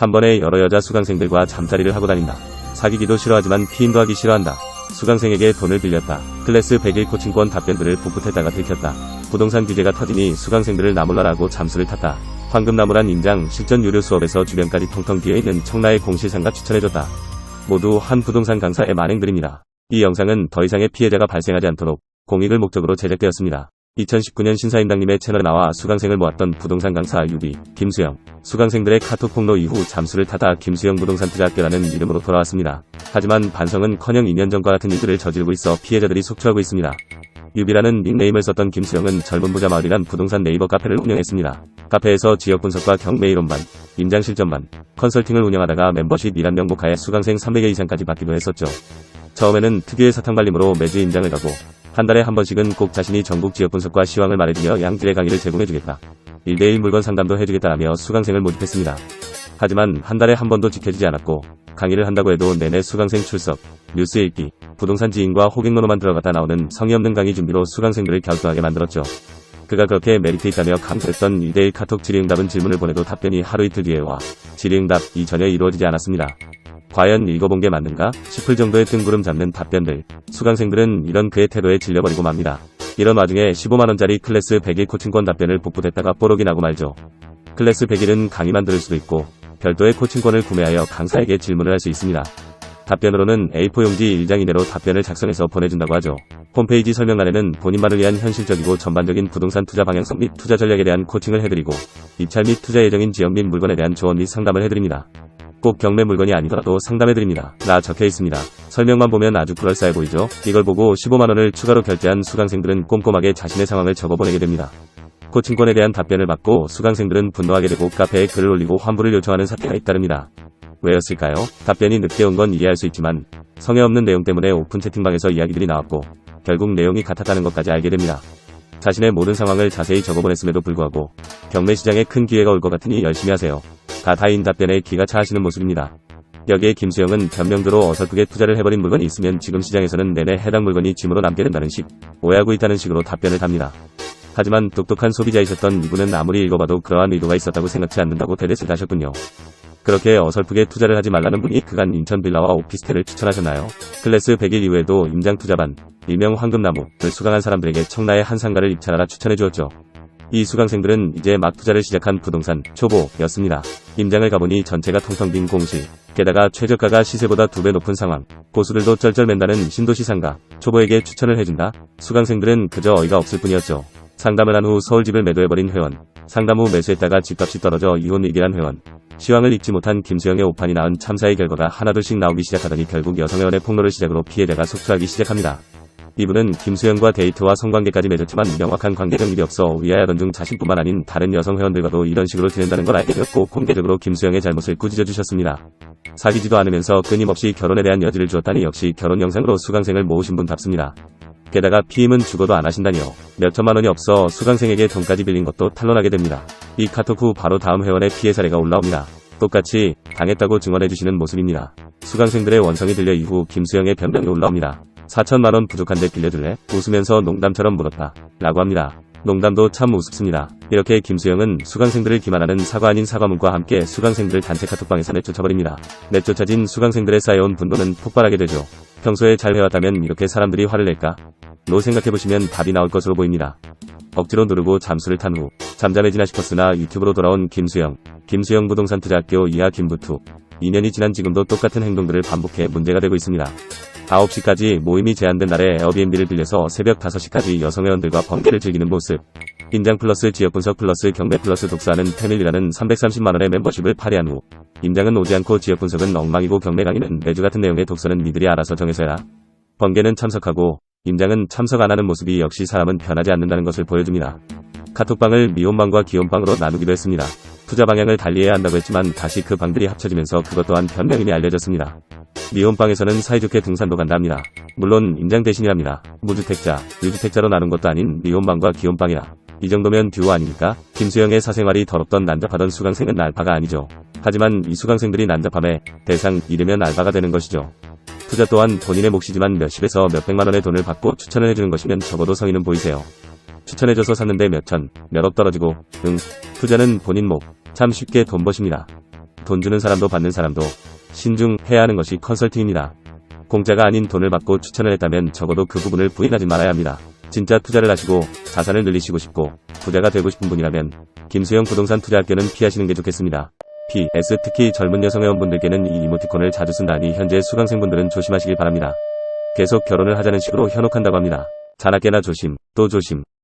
한 번에 여러 여자 수강생들과 잠자리를 하고 다닌다. 사귀기도 싫어하지만 피임도 하기 싫어한다. 수강생에게 돈을 빌렸다. 클래스 100일 코칭권 답변들을 복붙했다가 들켰다. 부동산 규제가 터지니 수강생들을 나몰라라고 잠수를 탔다. 황금나무란 임장 실전 유료 수업에서 주변까지 텅텅 비어있는 청라의 공실상가 추천해줬다. 모두 한 부동산 강사의 만행들입니다. 이 영상은 더 이상의 피해자가 발생하지 않도록 공익을 목적으로 제작되었습니다. 2019년 신사임당님의 채널에 나와 수강생을 모았던 부동산 강사 유비, 김수영. 수강생들의 카톡 폭로 이후 잠수를 타다 김수영 부동산투자학교라는 이름으로 돌아왔습니다. 하지만 반성은커녕 2년 전과 같은 일들을 저지르고 있어 피해자들이 속출하고 있습니다. 유비라는 닉네임을 썼던 김수영은 젊은 부자 마을이란 부동산 네이버 카페를 운영했습니다. 카페에서 지역 분석과 경매 이론반, 임장 실전반, 컨설팅을 운영하다가 멤버십 1한 명목하에 수강생 300여 이상까지 받기도 했었죠. 처음에는 특유의 사탕발림으로 매주 임장을 가고 한 달에 한 번씩은 꼭 자신이 전국 지역 분석과 시황을 말해주며 양질의 강의를 제공해주겠다. 1대1 물건 상담도 해주겠다라며 수강생을 모집했습니다. 하지만 한 달에 한 번도 지켜지지 않았고 강의를 한다고 해도 내내 수강생 출석, 뉴스 읽기, 부동산 지인과 호객론으로만 들어갔다 나오는 성의 없는 강의 준비로 수강생들을 갸우뚱하게 만들었죠. 그가 그렇게 메리트 있다며 강조했던 1대1 카톡 질의응답은 질문을 보내도 답변이 하루 이틀 뒤에 와 질의응답이 전혀 이루어지지 않았습니다. 과연 읽어본 게 맞는가 싶을 정도의 뜬구름 잡는 답변들. 수강생들은 이런 그의 태도에 질려버리고 맙니다. 이런 와중에 15만원짜리 클래스 100일 코칭권 답변을 복붙했다가 뽀록이 나고 말죠. 클래스 100일은 강의만 들을 수도 있고 별도의 코칭권을 구매하여 강사에게 질문을 할 수 있습니다. 답변으로는 A4 용지 1장 이내로 답변을 작성해서 보내준다고 하죠. 홈페이지 설명란에는 본인만을 위한 현실적이고 전반적인 부동산 투자 방향성 및 투자 전략에 대한 코칭을 해드리고 입찰 및 투자 예정인 지역 및 물건에 대한 조언 및 상담을 해드립니다. 꼭 경매 물건이 아니더라도 상담해드립니다. 라 적혀 있습니다. 설명만 보면 아주 그럴싸해 보이죠? 이걸 보고 15만원을 추가로 결제한 수강생들은 꼼꼼하게 자신의 상황을 적어보내게 됩니다. 코칭권에 대한 답변을 받고 수강생들은 분노하게 되고 카페에 글을 올리고 환불을 요청하는 사태가 잇따릅니다. 왜였을까요? 답변이 늦게 온 건 이해할 수 있지만 성의 없는 내용 때문에 오픈 채팅방에서 이야기들이 나왔고 결국 내용이 같았다는 것까지 알게 됩니다. 자신의 모든 상황을 자세히 적어보냈음에도 불구하고 경매 시장에 큰 기회가 올 것 같으니 열심히 하세요. 다인 답변에 기가 차하시는 모습입니다. 여기에 김수영은 변명대로 어설프게 투자를 해버린 물건이 있으면 지금 시장에서는 내내 해당 물건이 짐으로 남게 된다는 식, 오해하고 있다는 식으로 답변을 답니다. 하지만 똑똑한 소비자이셨던 이분은 아무리 읽어봐도 그러한 의도가 있었다고 생각지 않는다고 대댓을 다셨군요. 그렇게 어설프게 투자를 하지 말라는 분이 그간 인천 빌라와 오피스텔을 추천하셨나요? 클래스 100일 이후에도 임장 투자반, 일명 황금나무를 수강한 사람들에게 청라의 한 상가를 입찰하라 추천해 주었죠. 이 수강생들은 이제 막 투자를 시작한 부동산 초보였습니다. 임장을 가보니 전체가 텅텅 빈 공실, 게다가 최저가가 시세보다 2배 높은 상황, 고수들도 쩔쩔맨다는 신도시 상가, 초보에게 추천을 해준다? 수강생들은 그저 어이가 없을 뿐이었죠. 상담을 한 후 서울집을 매도해버린 회원, 상담 후 매수했다가 집값이 떨어져 이혼 위기란 회원, 시황을 읽지 못한 김수영의 오판이 낳은 참사의 결과가 하나둘씩 나오기 시작하더니 결국 여성회원의 폭로를 시작으로 피해자가 속출하기 시작합니다. 이분은 김수영과 데이트와 성관계까지 맺었지만 명확한 관계적 일이 없어 위하여던 중 자신뿐만 아닌 다른 여성 회원들과도 이런 식으로 지낸다는 걸 알게 되었고 공개적으로 김수영의 잘못을 꾸짖어 주셨습니다. 사귀지도 않으면서 끊임없이 결혼에 대한 여지를 주었다니 역시 결혼 영상으로 수강생을 모으신 분답습니다. 게다가 피임은 죽어도 안 하신다니요. 몇천만 원이 없어 수강생에게 돈까지 빌린 것도 탄론하게 됩니다. 이 카톡 후 바로 다음 회원의 피해 사례가 올라옵니다. 똑같이 당했다고 증언해주시는 모습입니다. 수강생들의 원성이 들려 이후 김수영의 변명이 올라옵니다. 4천만원 부족한데 빌려줄래? 웃으면서 농담처럼 물었다. 라고 합니다. 농담도 참 우습습니다. 이렇게 김수영은 수강생들을 기만하는 사과 아닌 사과문과 함께 수강생들을 단체 카톡방에서 내쫓아버립니다. 내쫓아진 수강생들의 쌓여온 분노는 폭발하게 되죠. 평소에 잘 해왔다면 이렇게 사람들이 화를 낼까? 로 생각해보시면 답이 나올 것으로 보입니다. 억지로 누르고 잠수를 탄 후 잠잠해지나 싶었으나 유튜브로 돌아온 김수영 부동산투자학교 이하 김부투. 2년이 지난 지금도 똑같은 행동들을 반복해 문제가 되고 있습니다. 9시까지 모임이 제한된 날에 에어비앤비를 빌려서 새벽 5시까지 여성회원들과 번개를 즐기는 모습. 임장 플러스 지역분석 플러스 경매 플러스 독서하는 패밀리라는 330만원의 멤버십을 발행한 후 임장은 오지 않고 지역분석은 엉망이고 경매 강의는 매주 같은 내용의 독서는 니들이 알아서 정해서 해라. 번개는 참석하고 임장은 참석 안하는 모습이 역시 사람은 변하지 않는다는 것을 보여줍니다. 카톡방을 미혼방과 기혼방으로 나누기도 했습니다. 투자 방향을 달리해야 한다고 했지만 다시 그 방들이 합쳐지면서 그것 또한 변명임이 알려졌습니다. 미혼방에서는 사이좋게 등산도 간답니다. 물론 임장 대신이랍니다. 무주택자, 유주택자로 나눈 것도 아닌 미혼방과 기혼방이라. 이 정도면 듀오 아닙니까? 김수영의 사생활이 더럽던 난잡하던 수강생은 알바가 아니죠. 하지만 이 수강생들이 난잡함에 대상 이르면 알바가 되는 것이죠. 투자 또한 본인의 몫이지만 몇십에서 몇백만원의 돈을 받고 추천을 해주는 것이면 적어도 성의는 보이세요. 추천해줘서 샀는데 몇천, 몇억 떨어지고 투자는 본인 몫. 참 쉽게 돈 버십니다. 돈 주는 사람도 받는 사람도 신중해야 하는 것이 컨설팅입니다. 공짜가 아닌 돈을 받고 추천을 했다면 적어도 그 부분을 부인하지 말아야 합니다. 진짜 투자를 하시고 자산을 늘리시고 싶고 부자가 되고 싶은 분이라면 김수영 부동산 투자학교는 피하시는 게 좋겠습니다. PS 특히 젊은 여성 회원분들께는 이 이모티콘을 자주 쓴다니 현재 수강생분들은 조심하시길 바랍니다. 계속 결혼을 하자는 식으로 현혹한다고 합니다. 자나깨나 조심, 또 조심.